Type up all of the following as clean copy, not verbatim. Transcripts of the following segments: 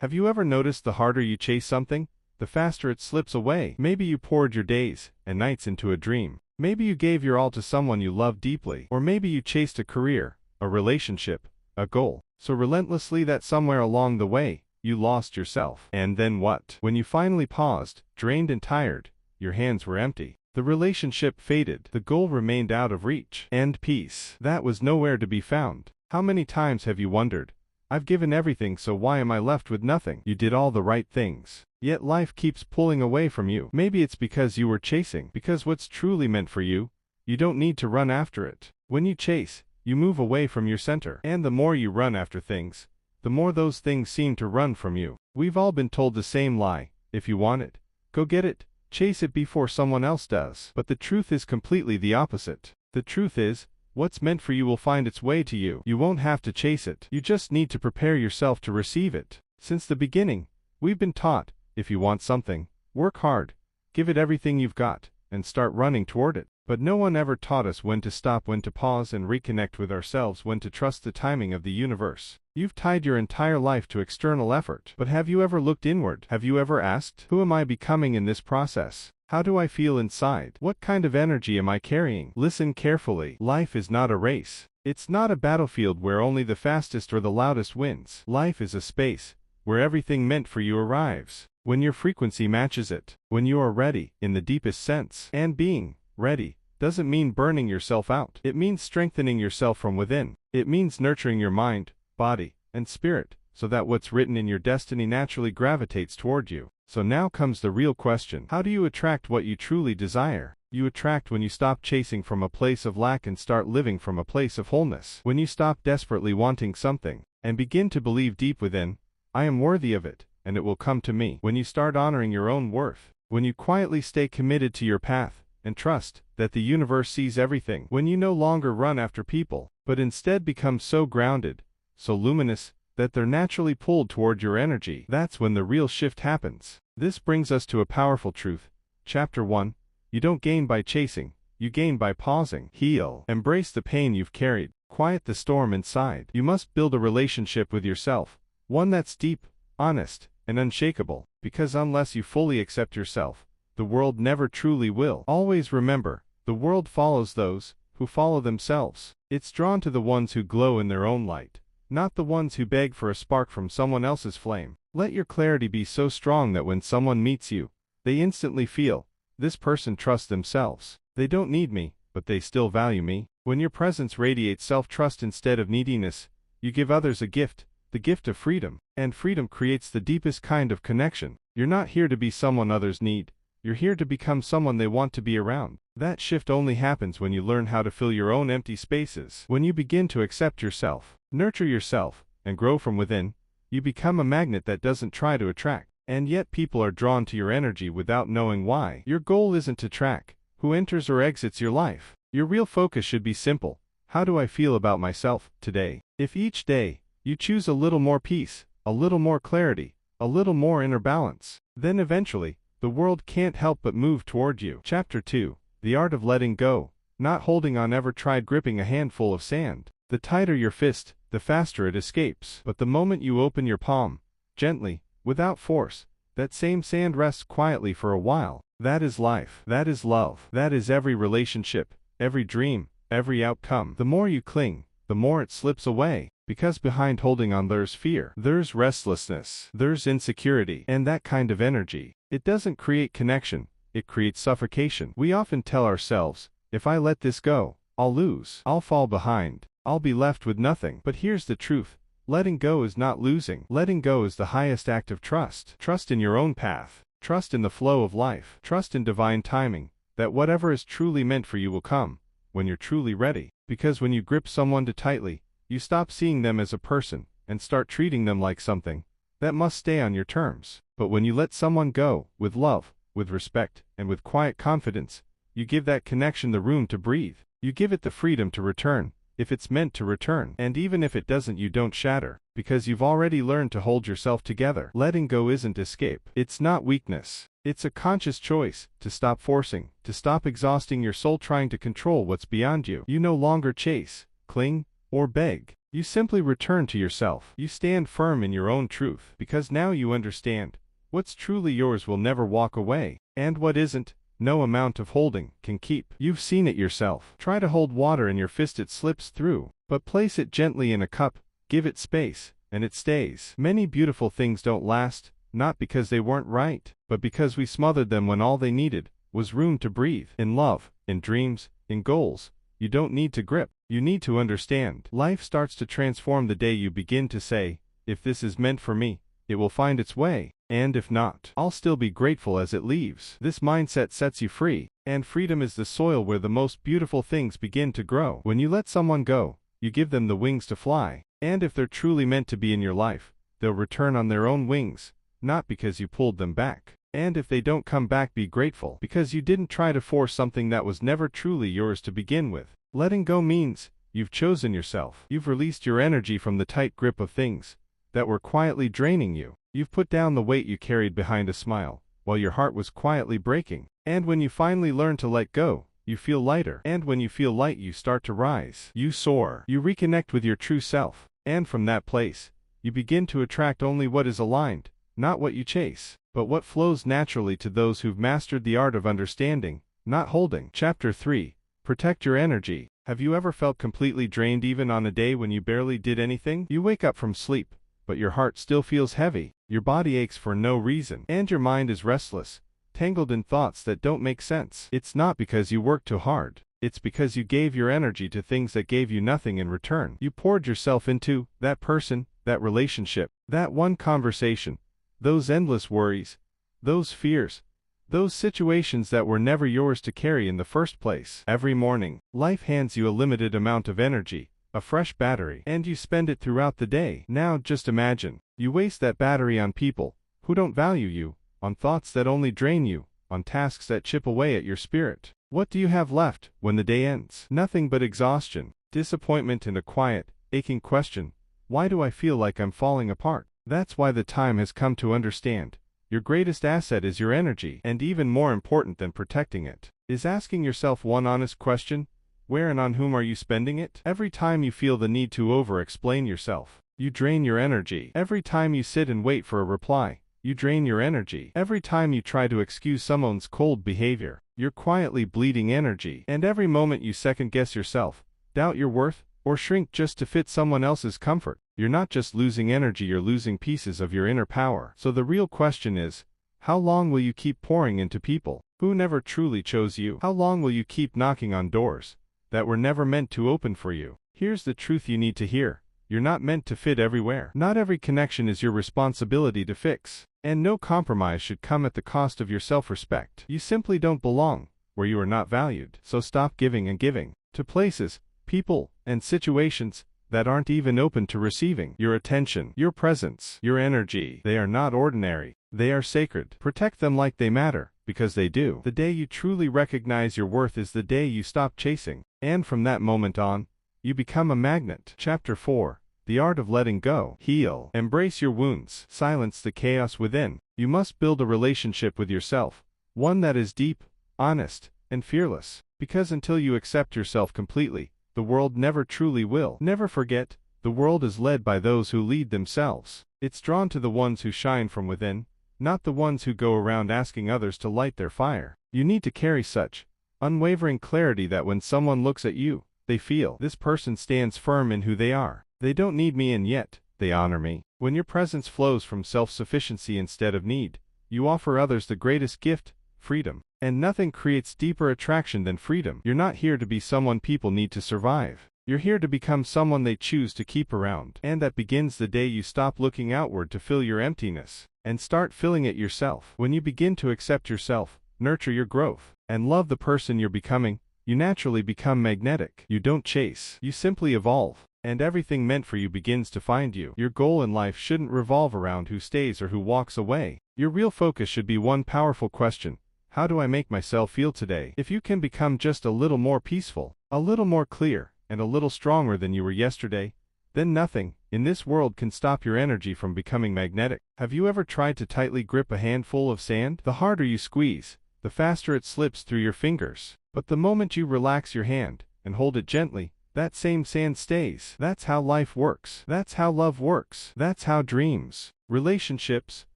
Have you ever noticed the harder you chase something, the faster it slips away? Maybe you poured your days and nights into a dream. Maybe you gave your all to someone you loved deeply. Or maybe you chased a career, a relationship, a goal, so relentlessly that somewhere along the way, you lost yourself. And then what? When you finally paused, drained and tired, your hands were empty. The relationship faded. The goal remained out of reach. And peace, that was nowhere to be found. How many times have you wondered, I've given everything, so why am I left with nothing? You did all the right things, yet life keeps pulling away from you. Maybe it's because you were chasing. Because what's truly meant for you, you don't need to run after it. When you chase, you move away from your center. And the more you run after things, the more those things seem to run from you. We've all been told the same lie: if you want it, go get it. Chase it before someone else does. But the truth is completely the opposite. The truth is, what's meant for you will find its way to you. You won't have to chase it. You just need to prepare yourself to receive it. Since the beginning, we've been taught, if you want something, work hard, give it everything you've got, and start running toward it. But no one ever taught us when to stop, when to pause and reconnect with ourselves, when to trust the timing of the universe. You've tied your entire life to external effort. But have you ever looked inward? Have you ever asked, who am I becoming in this process? How do I feel inside? What kind of energy am I carrying? Listen carefully. Life is not a race. It's not a battlefield where only the fastest or the loudest wins. Life is a space where everything meant for you arrives, when your frequency matches it, when you are ready, in the deepest sense. And being ready doesn't mean burning yourself out. It means strengthening yourself from within. It means nurturing your mind, body, and spirit, so that what's written in your destiny naturally gravitates toward you. So now comes the real question. How do you attract what you truly desire? You attract when you stop chasing from a place of lack and start living from a place of wholeness. When you stop desperately wanting something, and begin to believe deep within, I am worthy of it, and it will come to me. When you start honoring your own worth. When you quietly stay committed to your path, and trust that the universe sees everything. When you no longer run after people, but instead become so grounded, so luminous, that they're naturally pulled toward your energy. That's when the real shift happens. This brings us to a powerful truth. Chapter 1. You don't gain by chasing, you gain by pausing. Heal. Embrace the pain you've carried. Quiet the storm inside. You must build a relationship with yourself, one that's deep, honest, and unshakable, because unless you fully accept yourself, the world never truly will. Always remember, the world follows those who follow themselves. It's drawn to the ones who glow in their own light, not the ones who beg for a spark from someone else's flame. Let your clarity be so strong that when someone meets you, they instantly feel, this person trusts themselves. They don't need me, but they still value me. When your presence radiates self-trust instead of neediness, you give others a gift, the gift of freedom. And freedom creates the deepest kind of connection. You're not here to be someone others need. You're here to become someone they want to be around. That shift only happens when you learn how to fill your own empty spaces. When you begin to accept yourself, nurture yourself, and grow from within, you become a magnet that doesn't try to attract. And yet people are drawn to your energy without knowing why. Your goal isn't to track who enters or exits your life. Your real focus should be simple. How do I feel about myself today? If each day you choose a little more peace, a little more clarity, a little more inner balance, then eventually, the world can't help but move toward you. Chapter 2. The art of letting go. Not holding on. Ever tried gripping a handful of sand? The tighter your fist, the faster it escapes. But the moment you open your palm, gently, without force, that same sand rests quietly for a while. That is life. That is love. That is every relationship, every dream, every outcome. The more you cling, the more it slips away. Because behind holding on there's fear, there's restlessness, there's insecurity, and that kind of energy, it doesn't create connection, it creates suffocation. We often tell ourselves, if I let this go, I'll lose, I'll fall behind, I'll be left with nothing. But here's the truth, letting go is not losing. Letting go is the highest act of trust. Trust in your own path, trust in the flow of life, trust in divine timing, that whatever is truly meant for you will come, when you're truly ready. Because when you grip someone too tightly, you stop seeing them as a person, and start treating them like something that must stay on your terms. But when you let someone go, with love, with respect, and with quiet confidence, you give that connection the room to breathe. You give it the freedom to return, if it's meant to return. And even if it doesn't, you don't shatter, because you've already learned to hold yourself together. Letting go isn't escape. It's not weakness. It's a conscious choice, to stop forcing, to stop exhausting your soul trying to control what's beyond you. You no longer chase, cling, or beg. You simply return to yourself. You stand firm in your own truth, because now you understand. What's truly yours will never walk away, and what isn't, no amount of holding can keep. You've seen it yourself. Try to hold water in your fist, it slips through, but place it gently in a cup, give it space, and it stays. Many beautiful things don't last, not because they weren't right, but because we smothered them when all they needed was room to breathe. In love, in dreams, in goals, you don't need to grip, you need to understand. Life starts to transform the day you begin to say, if this is meant for me, it will find its way, and if not, I'll still be grateful as it leaves. This mindset sets you free, and freedom is the soil where the most beautiful things begin to grow. When you let someone go, you give them the wings to fly, and if they're truly meant to be in your life, they'll return on their own wings, not because you pulled them back. And if they don't come back, be grateful, because you didn't try to force something that was never truly yours to begin with. Letting go means you've chosen yourself. You've released your energy from the tight grip of things that were quietly draining you. You've put down the weight you carried behind a smile, while your heart was quietly breaking. And when you finally learn to let go, you feel lighter. And when you feel light, you start to rise. You soar. You reconnect with your true self. And from that place, you begin to attract only what is aligned, not what you chase, but what flows naturally to those who've mastered the art of understanding, not holding. Chapter 3. Protect your energy. Have you ever felt completely drained even on a day when you barely did anything? You wake up from sleep, but your heart still feels heavy, your body aches for no reason, and your mind is restless, tangled in thoughts that don't make sense. It's not because you worked too hard. It's because you gave your energy to things that gave you nothing in return. You poured yourself into that person, that relationship, that one conversation, those endless worries, those fears, those situations that were never yours to carry in the first place. Every morning, life hands you a limited amount of energy, a fresh battery, and you spend it throughout the day. Now just imagine, you waste that battery on people who don't value you, on thoughts that only drain you, on tasks that chip away at your spirit. What do you have left when the day ends? Nothing but exhaustion, disappointment, and a quiet, aching question: why do I feel like I'm falling apart? That's why the time has come to understand. Your greatest asset is your energy, and even more important than protecting it is asking yourself one honest question: where and on whom are you spending it? Every time you feel the need to over-explain yourself, you drain your energy. Every time you sit and wait for a reply, you drain your energy. Every time you try to excuse someone's cold behavior, you're quietly bleeding energy. And every moment you second-guess yourself, doubt your worth, or shrink just to fit someone else's comfort, you're not just losing energy, you're losing pieces of your inner power. So the real question is, how long will you keep pouring into people who never truly chose you? How long will you keep knocking on doors that were never meant to open for you? Here's the truth you need to hear. You're not meant to fit everywhere. Not every connection is your responsibility to fix. And no compromise should come at the cost of your self-respect. You simply don't belong where you are not valued. So stop giving and giving to places, people, and situations that aren't even open to receiving your attention, your presence, your energy. They are not ordinary. They are sacred. Protect them like they matter, because they do. The day you truly recognize your worth is the day you stop chasing. And from that moment on, you become a magnet. Chapter 4. The art of letting go. Heal. Embrace your wounds. Silence the chaos within. You must build a relationship with yourself, one that is deep, honest, and fearless. Because until you accept yourself completely, the world never truly will. Never forget, the world is led by those who lead themselves. It's drawn to the ones who shine from within, not the ones who go around asking others to light their fire. You need to carry such unwavering clarity that when someone looks at you, they feel, this person stands firm in who they are. They don't need me, and yet they honor me. When your presence flows from self-sufficiency instead of need, you offer others the greatest gift, freedom. And nothing creates deeper attraction than freedom. You're not here to be someone people need to survive. You're here to become someone they choose to keep around. And that begins the day you stop looking outward to fill your emptiness, and start filling it yourself. When you begin to accept yourself, nurture your growth, and love the person you're becoming, you naturally become magnetic. You don't chase. You simply evolve. And everything meant for you begins to find you. Your goal in life shouldn't revolve around who stays or who walks away. Your real focus should be one powerful question: how do I make myself feel today? If you can become just a little more peaceful, a little more clear, and a little stronger than you were yesterday, then nothing in this world can stop your energy from becoming magnetic. Have you ever tried to tightly grip a handful of sand? The harder you squeeze, the faster it slips through your fingers. But the moment you relax your hand and hold it gently, that same sand stays. That's how life works. That's how love works. That's how dreams, relationships,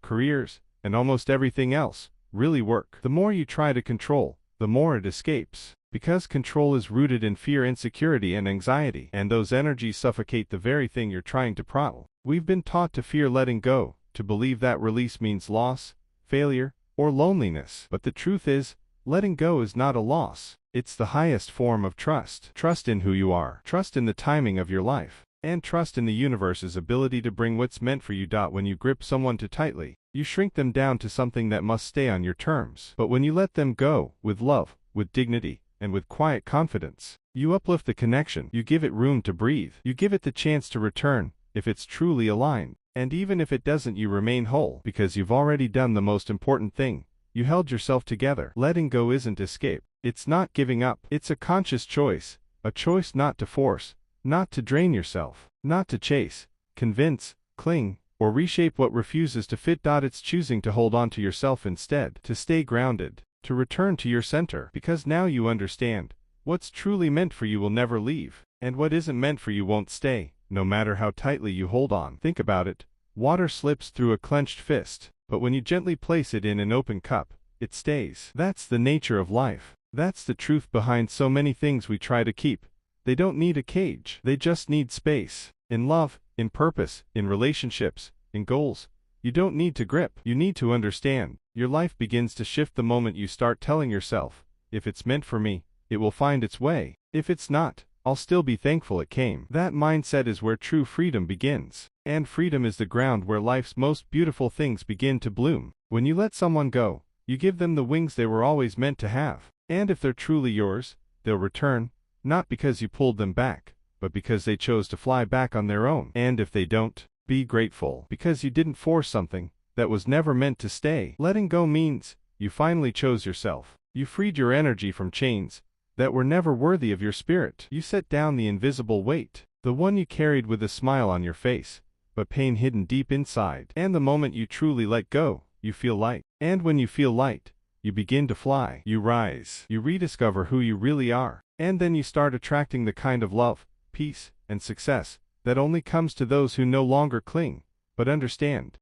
careers, and almost everything else really work. The more you try to control, the more it escapes. Because control is rooted in fear, insecurity, and anxiety, and those energies suffocate the very thing you're trying to protect. We've been taught to fear letting go, to believe that release means loss, failure, or loneliness. But the truth is, letting go is not a loss. It's the highest form of trust. Trust in who you are. Trust in the timing of your life. And trust in the universe's ability to bring what's meant for you. When you grip someone too tightly, you shrink them down to something that must stay on your terms. But when you let them go, with love, with dignity, and with quiet confidence, you uplift the connection. You give it room to breathe. You give it the chance to return, if it's truly aligned. And even if it doesn't, you remain whole, because you've already done the most important thing. You held yourself together. Letting go isn't escape. It's not giving up. It's a conscious choice. A choice not to force, not to drain yourself, not to chase, convince, cling, or reshape what refuses to fit. It's choosing to hold on to yourself instead, to stay grounded, to return to your center, because now you understand, what's truly meant for you will never leave, and what isn't meant for you won't stay, no matter how tightly you hold on. Think about it. Water slips through a clenched fist, but when you gently place it in an open cup, it stays. That's the nature of life. That's the truth behind so many things we try to keep. They don't need a cage. They just need space. In love, in purpose, in relationships, in goals, you don't need to grip. You need to understand. Your life begins to shift the moment you start telling yourself, if it's meant for me, it will find its way. If it's not, I'll still be thankful it came. That mindset is where true freedom begins. And freedom is the ground where life's most beautiful things begin to bloom. When you let someone go, you give them the wings they were always meant to have. And if they're truly yours, they'll return, not because you pulled them back, but because they chose to fly back on their own. And if they don't, be grateful, because you didn't force something that was never meant to stay. Letting go means you finally chose yourself. You freed your energy from chains that were never worthy of your spirit. You set down the invisible weight, the one you carried with a smile on your face, but pain hidden deep inside. And the moment you truly let go, you feel light. And when you feel light, you begin to fly. You rise. You rediscover who you really are. And then you start attracting the kind of love, peace, and success that only comes to those who no longer cling, but understand.